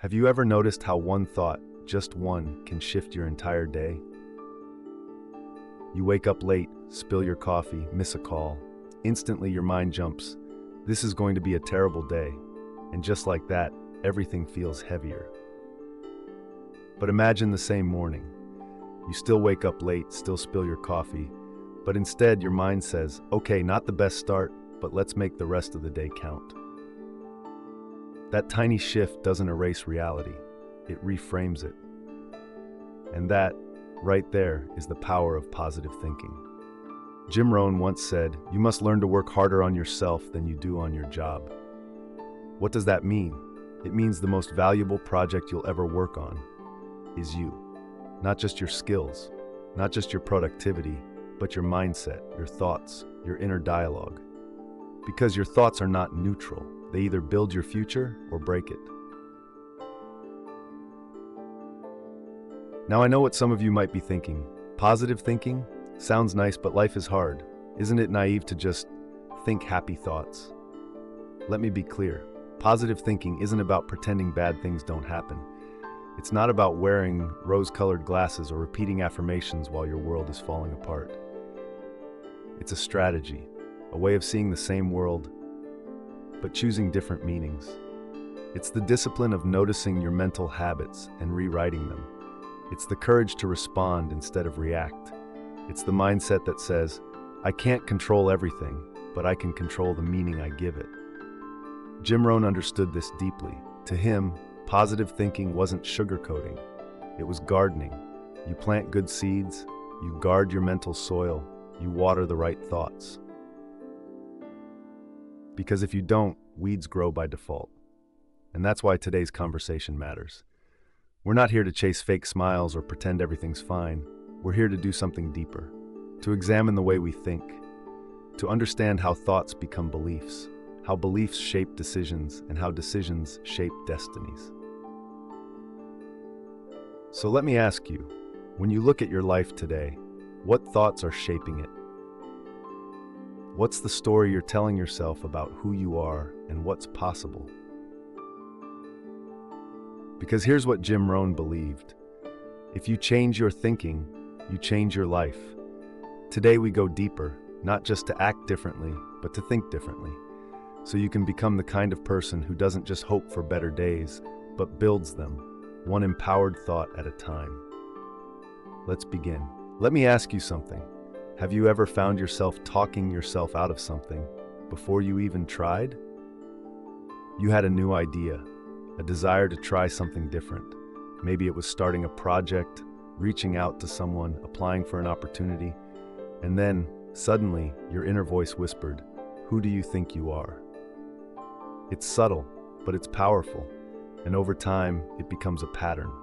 Have you ever noticed how one thought, just one, can shift your entire day? You wake up late, spill your coffee, miss a call. Instantly your mind jumps. This is going to be a terrible day. And just like that, everything feels heavier. But imagine the same morning. You still wake up late, still spill your coffee, but instead your mind says, okay, not the best start, but let's make the rest of the day count. That tiny shift doesn't erase reality, it reframes it. And that, right there, is the power of positive thinking. Jim Rohn once said, you must learn to work harder on yourself than you do on your job. What does that mean? It means the most valuable project you'll ever work on is you. Not just your skills, not just your productivity, but your mindset, your thoughts, your inner dialogue. Because your thoughts are not neutral. They either build your future or break it. Now I know what some of you might be thinking. Positive thinking? Sounds nice, but life is hard. Isn't it naive to just think happy thoughts? Let me be clear. Positive thinking isn't about pretending bad things don't happen. It's not about wearing rose-colored glasses or repeating affirmations while your world is falling apart. It's a strategy, a way of seeing the same world, but choosing different meanings. It's the discipline of noticing your mental habits and rewriting them. It's the courage to respond instead of react. It's the mindset that says, I can't control everything, but I can control the meaning I give it. Jim Rohn understood this deeply. To him, positive thinking wasn't sugarcoating. It was gardening. You plant good seeds, you guard your mental soil, you water the right thoughts. Because if you don't, weeds grow by default. And that's why today's conversation matters. We're not here to chase fake smiles or pretend everything's fine. We're here to do something deeper, to examine the way we think, to understand how thoughts become beliefs, how beliefs shape decisions, and how decisions shape destinies. So let me ask you, when you look at your life today, what thoughts are shaping it? What's the story you're telling yourself about who you are and what's possible? Because here's what Jim Rohn believed. If you change your thinking, you change your life. Today we go deeper, not just to act differently, but to think differently. So you can become the kind of person who doesn't just hope for better days, but builds them, one empowered thought at a time. Let's begin. Let me ask you something. Have you ever found yourself talking yourself out of something before you even tried? You had a new idea, a desire to try something different. Maybe it was starting a project, reaching out to someone, applying for an opportunity, and then, suddenly, your inner voice whispered, "Who do you think you are?" It's subtle, but it's powerful, and over time, it becomes a pattern.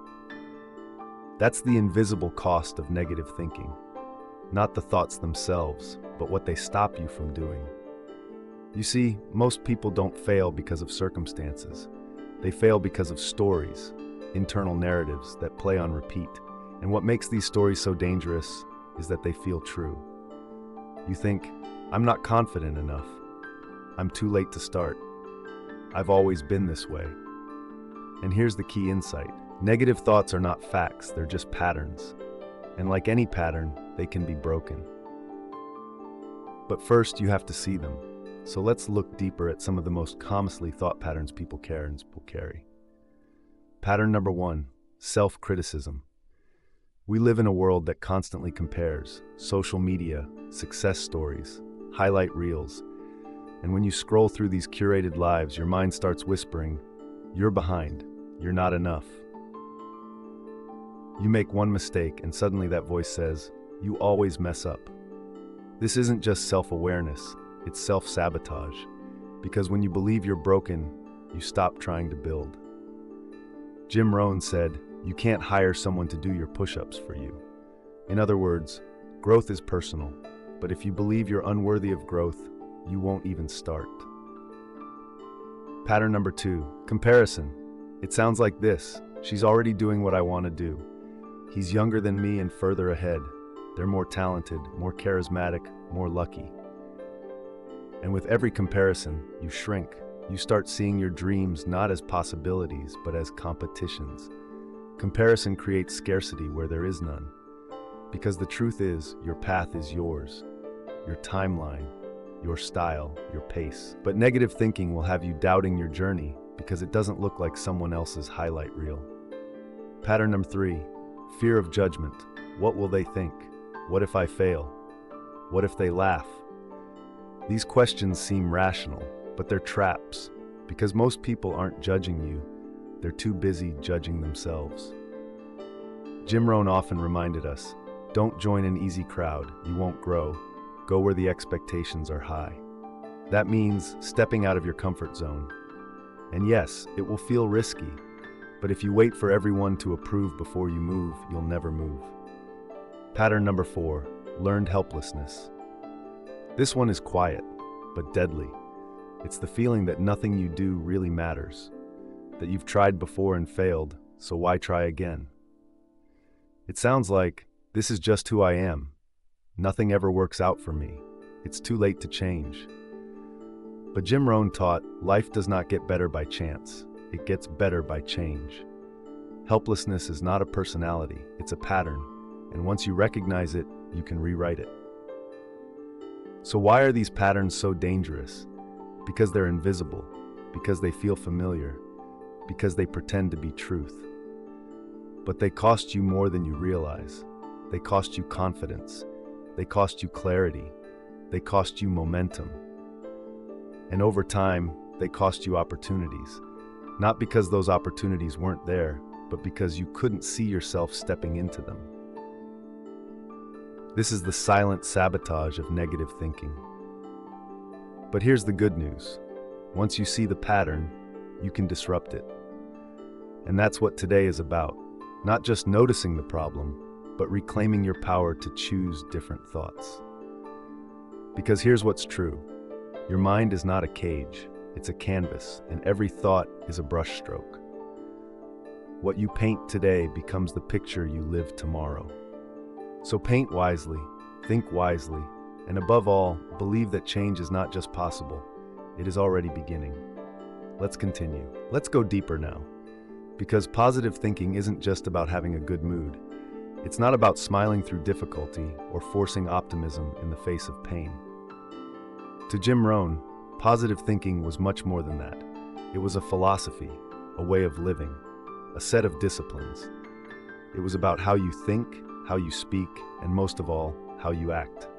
That's the invisible cost of negative thinking. Not the thoughts themselves, but what they stop you from doing. You see, most people don't fail because of circumstances. They fail because of stories, internal narratives that play on repeat. And what makes these stories so dangerous is that they feel true. You think, I'm not confident enough. I'm too late to start. I've always been this way. And here's the key insight. Negative thoughts are not facts, they're just patterns. And like any pattern, they can be broken. But first, you have to see them. So let's look deeper at some of the most commonly thought patterns people carry. Pattern number 1, self-criticism. We live in a world that constantly compares. Social media, success stories, highlight reels. And when you scroll through these curated lives, your mind starts whispering, you're behind, you're not enough. You make one mistake and suddenly that voice says, you always mess up. This isn't just self-awareness, it's self-sabotage. Because when you believe you're broken, you stop trying to build. Jim Rohn said, you can't hire someone to do your push-ups for you. In other words, growth is personal, but if you believe you're unworthy of growth, you won't even start. Pattern number 2, comparison. It sounds like this. She's already doing what I want to do. He's younger than me and further ahead. They're more talented, more charismatic, more lucky. And with every comparison, you shrink. You start seeing your dreams not as possibilities, but as competitions. Comparison creates scarcity where there is none. Because the truth is, your path is yours, your timeline, your style, your pace. But negative thinking will have you doubting your journey because it doesn't look like someone else's highlight reel. Pattern number 3, fear of judgment. What will they think? What if I fail? What if they laugh? These questions seem rational, but they're traps, because most people aren't judging you, they're too busy judging themselves. Jim Rohn often reminded us, don't join an easy crowd, you won't grow. Go where the expectations are high. That means stepping out of your comfort zone. And yes, it will feel risky, but if you wait for everyone to approve before you move, you'll never move. Pattern number 4, learned helplessness. This one is quiet, but deadly. It's the feeling that nothing you do really matters, that you've tried before and failed, so why try again? It sounds like, this is just who I am. Nothing ever works out for me. It's too late to change. But Jim Rohn taught, life does not get better by chance. It gets better by change. Helplessness is not a personality, it's a pattern, and once you recognize it, you can rewrite it. So why are these patterns so dangerous? Because they're invisible, because they feel familiar, because they pretend to be truth. But they cost you more than you realize. They cost you confidence. They cost you clarity. They cost you momentum. And over time, they cost you opportunities. Not because those opportunities weren't there, but because you couldn't see yourself stepping into them. This is the silent sabotage of negative thinking. But here's the good news. Once you see the pattern, you can disrupt it. And that's what today is about. Not just noticing the problem, but reclaiming your power to choose different thoughts. Because here's what's true. Your mind is not a cage, it's a canvas, and every thought is a brushstroke. What you paint today becomes the picture you live tomorrow. So paint wisely, think wisely, and above all, believe that change is not just possible, it is already beginning. Let's continue. Let's go deeper now. Because positive thinking isn't just about having a good mood. It's not about smiling through difficulty or forcing optimism in the face of pain. To Jim Rohn, positive thinking was much more than that. It was a philosophy, a way of living, a set of disciplines. It was about how you think, how you speak, and most of all, how you act.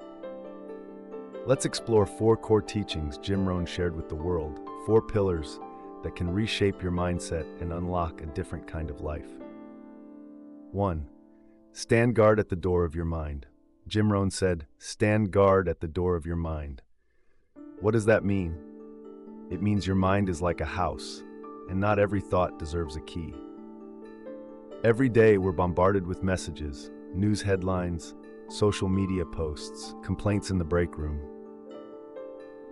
Let's explore 4 core teachings Jim Rohn shared with the world, 4 pillars that can reshape your mindset and unlock a different kind of life. 1. Stand guard at the door of your mind. Jim Rohn said, stand guard at the door of your mind. What does that mean? It means your mind is like a house, and not every thought deserves a key. Every day we're bombarded with messages, news headlines, social media posts, complaints in the break room.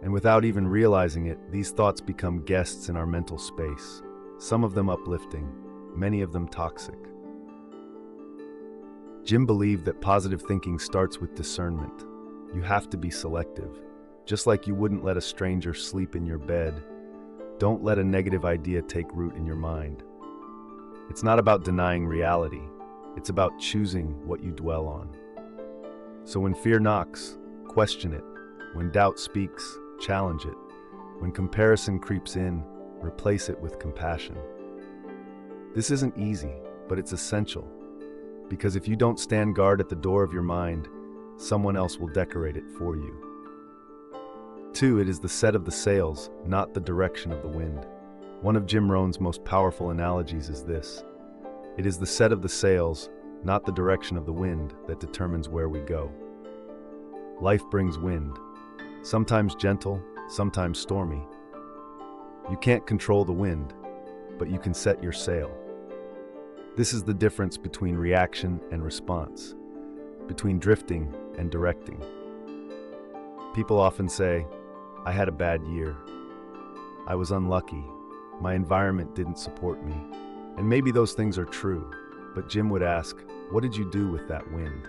And without even realizing it, these thoughts become guests in our mental space, some of them uplifting, many of them toxic. Jim believed that positive thinking starts with discernment. You have to be selective. Just like you wouldn't let a stranger sleep in your bed, don't let a negative idea take root in your mind. It's not about denying reality. It's about choosing what you dwell on. So when fear knocks, question it. When doubt speaks, challenge it. When comparison creeps in, replace it with compassion. This isn't easy, but it's essential. Because if you don't stand guard at the door of your mind, someone else will decorate it for you. 2. It is the set of the sails, not the direction of the wind. One of Jim Rohn's most powerful analogies is this. It is the set of the sails, not the direction of the wind, that determines where we go. Life brings wind, sometimes gentle, sometimes stormy. You can't control the wind, but you can set your sail. This is the difference between reaction and response, between drifting and directing. People often say, I had a bad year. I was unlucky. My environment didn't support me. And maybe those things are true, but Jim would ask, what did you do with that wind?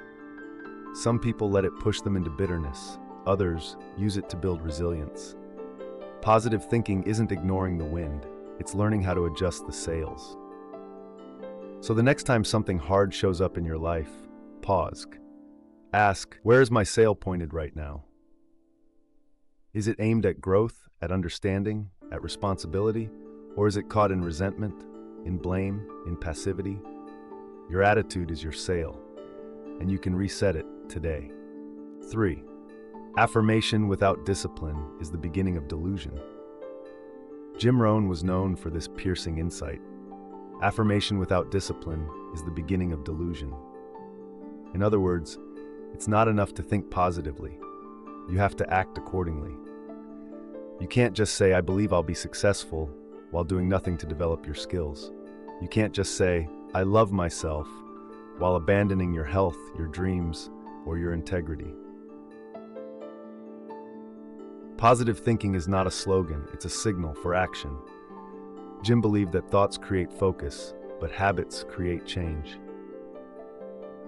Some people let it push them into bitterness. Others use it to build resilience. Positive thinking isn't ignoring the wind, it's learning how to adjust the sails. So the next time something hard shows up in your life, pause. Ask, where is my sail pointed right now? Is it aimed at growth, at understanding, at responsibility, or is it caught in resentment, in blame, in passivity? Your attitude is your sail, and you can reset it today. 3. Affirmation without discipline is the beginning of delusion. Jim Rohn was known for this piercing insight. Affirmation without discipline is the beginning of delusion. In other words, it's not enough to think positively. You have to act accordingly. You can't just say, I believe I'll be successful, while doing nothing to develop your skills. You can't just say, I love myself, while abandoning your health, your dreams, or your integrity. Positive thinking is not a slogan, it's a signal for action. Jim believed that thoughts create focus, but habits create change.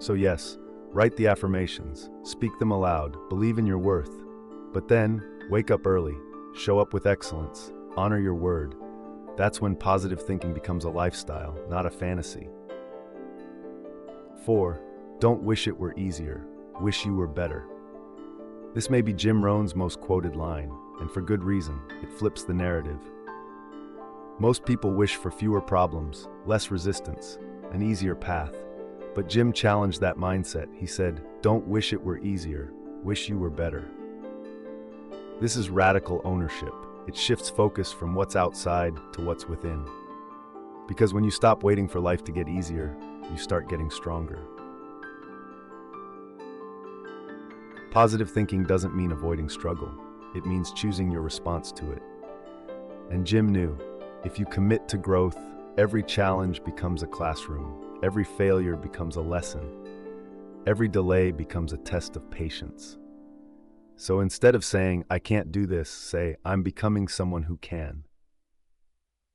So yes, write the affirmations, speak them aloud, believe in your worth. But then, wake up early, show up with excellence, honor your word. That's when positive thinking becomes a lifestyle, not a fantasy. 4. Don't wish it were easier, wish you were better. This may be Jim Rohn's most quoted line, and for good reason. It flips the narrative. Most people wish for fewer problems, less resistance, an easier path. But Jim challenged that mindset. He said, don't wish it were easier, wish you were better. This is radical ownership. It shifts focus from what's outside to what's within. Because when you stop waiting for life to get easier, you start getting stronger. Positive thinking doesn't mean avoiding struggle. It means choosing your response to it. And Jim knew, if you commit to growth, every challenge becomes a classroom. Every failure becomes a lesson. Every delay becomes a test of patience. So instead of saying, I can't do this, say, I'm becoming someone who can.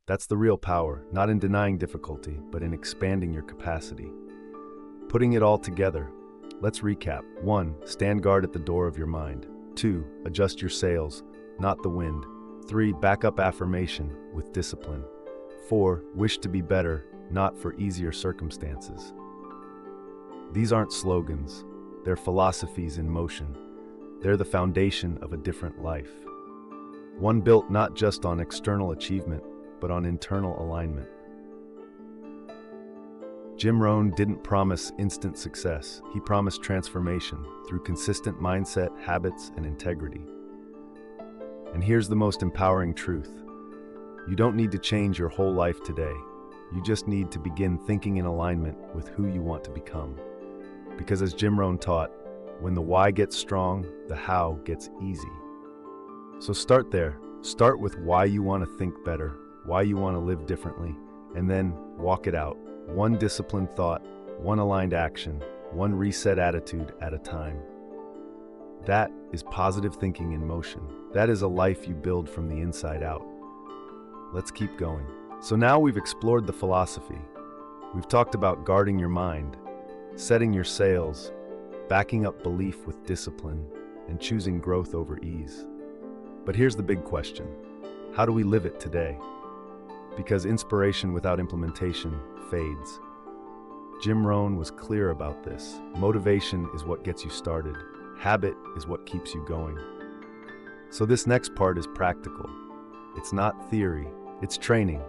That's the real power, not in denying difficulty, but in expanding your capacity. Putting it all together, let's recap. 1. Stand guard at the door of your mind. 2. Adjust your sails, not the wind. 3. Back up affirmation with discipline. 4. Wish to be better, not for easier circumstances. These aren't slogans, they're philosophies in motion. They're the foundation of a different life. One built not just on external achievement, but on internal alignment. Jim Rohn didn't promise instant success. He promised transformation through consistent mindset, habits, and integrity. And here's the most empowering truth. You don't need to change your whole life today. You just need to begin thinking in alignment with who you want to become. Because as Jim Rohn taught, when the why gets strong, the how gets easy. So start there. Start with why you want to think better, why you want to live differently, and then walk it out. One disciplined thought, one aligned action, one reset attitude at a time. That is positive thinking in motion. That is a life you build from the inside out. Let's keep going. So now we've explored the philosophy. We've talked about guarding your mind, setting your sails, backing up belief with discipline, and choosing growth over ease. But here's the big question. How do we live it today? Because inspiration without implementation fades. Jim Rohn was clear about this. Motivation is what gets you started. Habit is what keeps you going. So this next part is practical. It's not theory, it's training.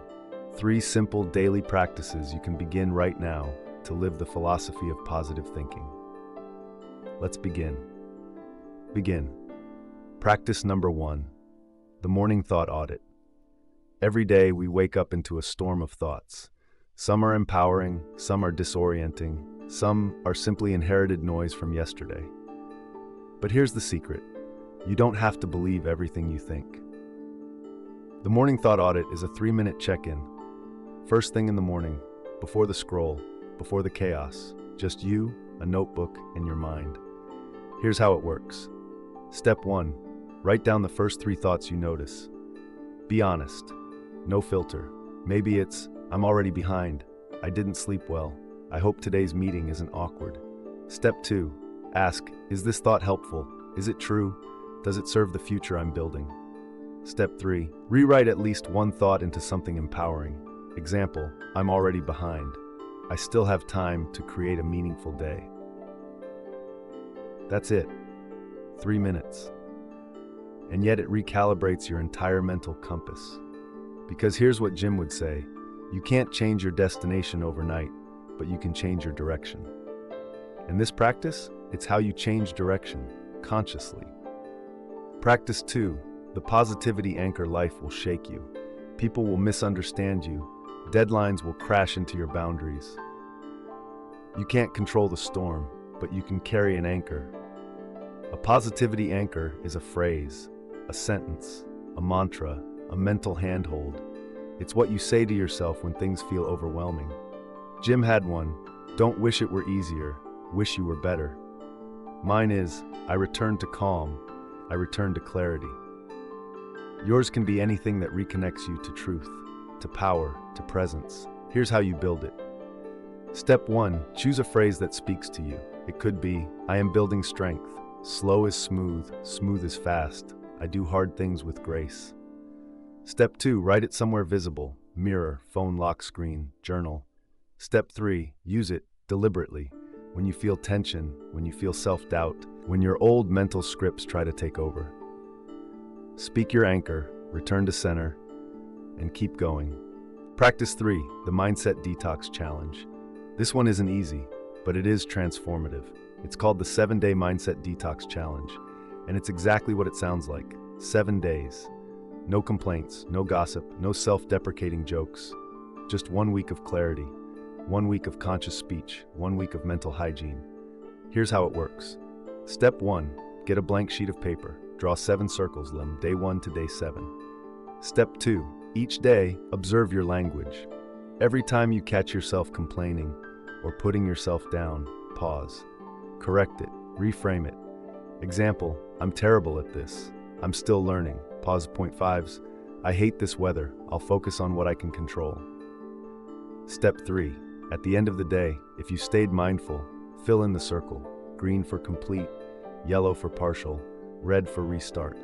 3 simple daily practices you can begin right now to live the philosophy of positive thinking. Let's begin. Practice number 1, the morning thought audit. Every day we wake up into a storm of thoughts. Some are empowering, some are disorienting, some are simply inherited noise from yesterday. But here's the secret. You don't have to believe everything you think. The morning thought audit is a 3-minute check-in. First thing in the morning, before the scroll, before the chaos, just you, a notebook, and your mind. Here's how it works. Step 1, write down the first 3 thoughts you notice. Be honest, no filter. Maybe it's, I'm already behind, I didn't sleep well, I hope today's meeting isn't awkward. Step 2, ask, is this thought helpful? Is it true? Does it serve the future I'm building? Step 3. Rewrite at least one thought into something empowering. Example, I'm already behind. I still have time to create a meaningful day. That's it. 3 minutes. And yet it recalibrates your entire mental compass. Because here's what Jim would say, you can't change your destination overnight, but you can change your direction. And this practice, it's how you change direction, consciously. Practice 2, the positivity anchor life will shake you. People will misunderstand you. Deadlines will crash into your boundaries. You can't control the storm, but you can carry an anchor. A positivity anchor is a phrase, a sentence, a mantra, a mental handhold. It's what you say to yourself when things feel overwhelming. Jim had one, don't wish it were easier, wish you were better. Mine is, I return to calm, I return to clarity. Yours can be anything that reconnects you to truth, to power, to presence. Here's how you build it. Step 1, choose a phrase that speaks to you. It could be, I am building strength. Slow is smooth, smooth is fast. I do hard things with grace. Step 2, write it somewhere visible. Mirror, phone lock screen, journal. Step 3, use it deliberately. When you feel tension, when you feel self-doubt, when your old mental scripts try to take over. Speak your anchor, return to center, and keep going. Practice 3, the Mindset Detox Challenge. This one isn't easy, but it is transformative. It's called the 7-Day Mindset Detox Challenge, and it's exactly what it sounds like. 7 days. No complaints, no gossip, no self-deprecating jokes. Just 1 week of clarity, 1 week of conscious speech, 1 week of mental hygiene. Here's how it works. Step 1, get a blank sheet of paper. Draw 7 circles, day 1 to day 7. Step 2, each day, observe your language. Every time you catch yourself complaining or putting yourself down, pause. Correct it, reframe it. Example, I'm terrible at this. I'm still learning. Pause. Point 5s. I hate this weather. I'll focus on what I can control. Step 3. At the end of the day, if you stayed mindful, fill in the circle. Green for complete, yellow for partial, red for restart.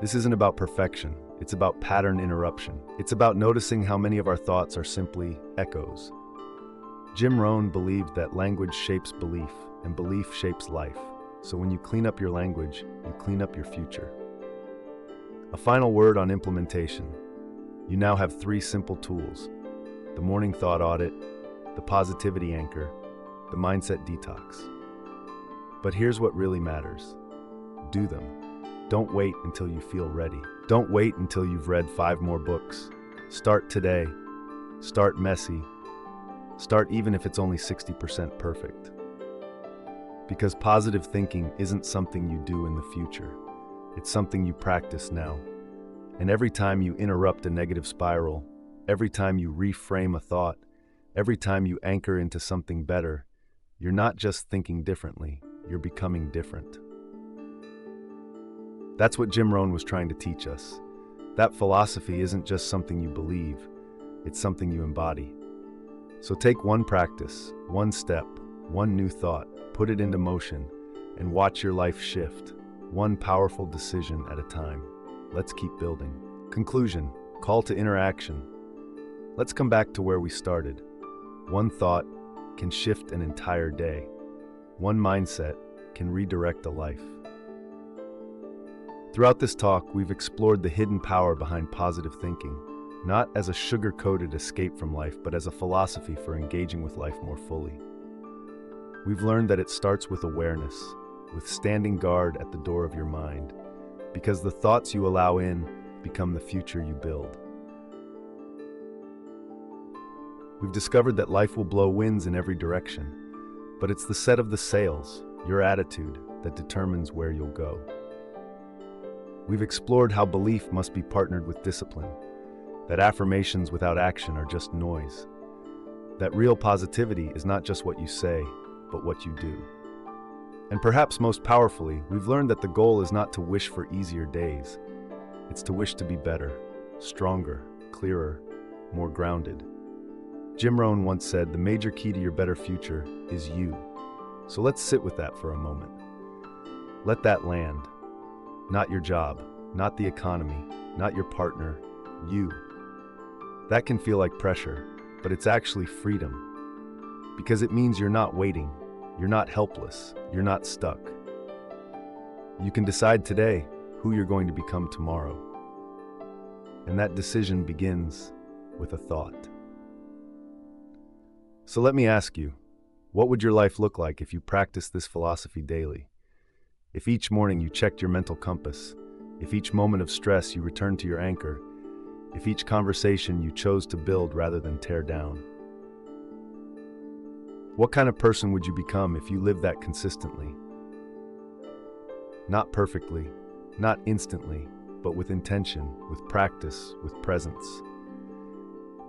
This isn't about perfection. It's about pattern interruption. It's about noticing how many of our thoughts are simply echoes. Jim Rohn believed that language shapes belief, and belief shapes life. So when you clean up your language, you clean up your future. A final word on implementation. You now have 3 simple tools: the morning thought audit, the positivity anchor, the mindset detox. But here's what really matters. Do them. Don't wait until you feel ready. Don't wait until you've read 5 more books. Start today. Start messy. Start even if it's only 60% perfect. Because positive thinking isn't something you do in the future. It's something you practice now. And every time you interrupt a negative spiral, every time you reframe a thought, every time you anchor into something better, you're not just thinking differently, you're becoming different. That's what Jim Rohn was trying to teach us. That philosophy isn't just something you believe, it's something you embody. So take one practice, one step, one new thought, put it into motion, and watch your life shift, one powerful decision at a time. Let's keep building. Conclusion, call to interaction. Let's come back to where we started. One thought can shift an entire day. One mindset can redirect a life. Throughout this talk, we've explored the hidden power behind positive thinking, not as a sugar-coated escape from life, but as a philosophy for engaging with life more fully. We've learned that it starts with awareness, with standing guard at the door of your mind, because the thoughts you allow in become the future you build. We've discovered that life will blow winds in every direction, but it's the set of the sails, your attitude, that determines where you'll go. We've explored how belief must be partnered with discipline, that affirmations without action are just noise, that real positivity is not just what you say, but what you do. And perhaps most powerfully, we've learned that the goal is not to wish for easier days. It's to wish to be better, stronger, clearer, more grounded. Jim Rohn once said, the major key to your better future is you. So let's sit with that for a moment. Let that land. Not your job, not the economy, not your partner, you. That can feel like pressure, but it's actually freedom. Because it means you're not waiting, you're not helpless, you're not stuck. You can decide today who you're going to become tomorrow. And that decision begins with a thought. So let me ask you, what would your life look like if you practiced this philosophy daily? If each morning you checked your mental compass, if each moment of stress you returned to your anchor, if each conversation you chose to build rather than tear down? What kind of person would you become if you lived that consistently? Not perfectly, not instantly, but with intention, with practice, with presence.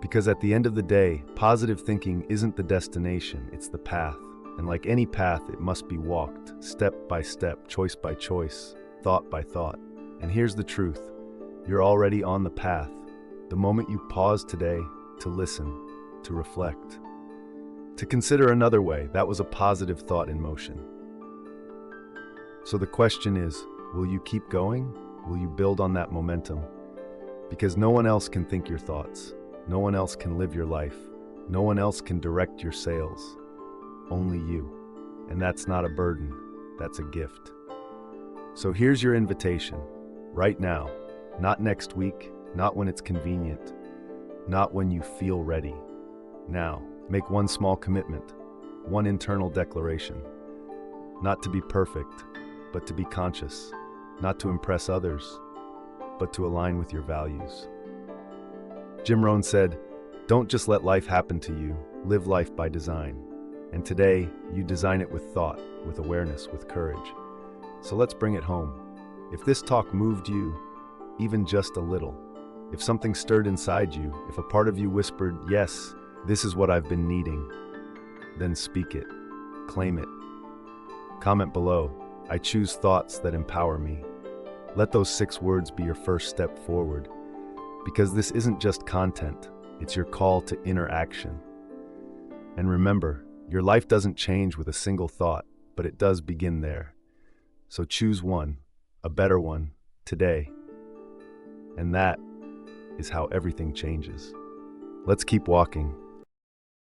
Because at the end of the day, positive thinking isn't the destination, it's the path. And like any path, it must be walked, step by step, choice by choice, thought by thought. And here's the truth, you're already on the path. The moment you pause today to listen, to reflect, to consider another way, that was a positive thought in motion. So the question is, will you keep going? Will you build on that momentum? Because no one else can think your thoughts. No one else can live your life. No one else can direct your sails. Only you. And that's not a burden, that's a gift. So here's your invitation, right now, not next week, not when it's convenient, not when you feel ready. Now, make one small commitment, one internal declaration. Not to be perfect, but to be conscious. Not to impress others, but to align with your values. Jim Rohn said, "Don't just let life happen to you, live life by design." And today, you design it with thought, with awareness, with courage. So let's bring it home. If this talk moved you, even just a little, if something stirred inside you, if a part of you whispered, "Yes, this is what I've been needing," then speak it, claim it. Comment below, "I choose thoughts that empower me." Let those 6 words be your first step forward. Because this isn't just content, it's your call to inner action. And remember, your life doesn't change with a single thought, but it does begin there. So choose one, a better one, today. And that is how everything changes. Let's keep walking.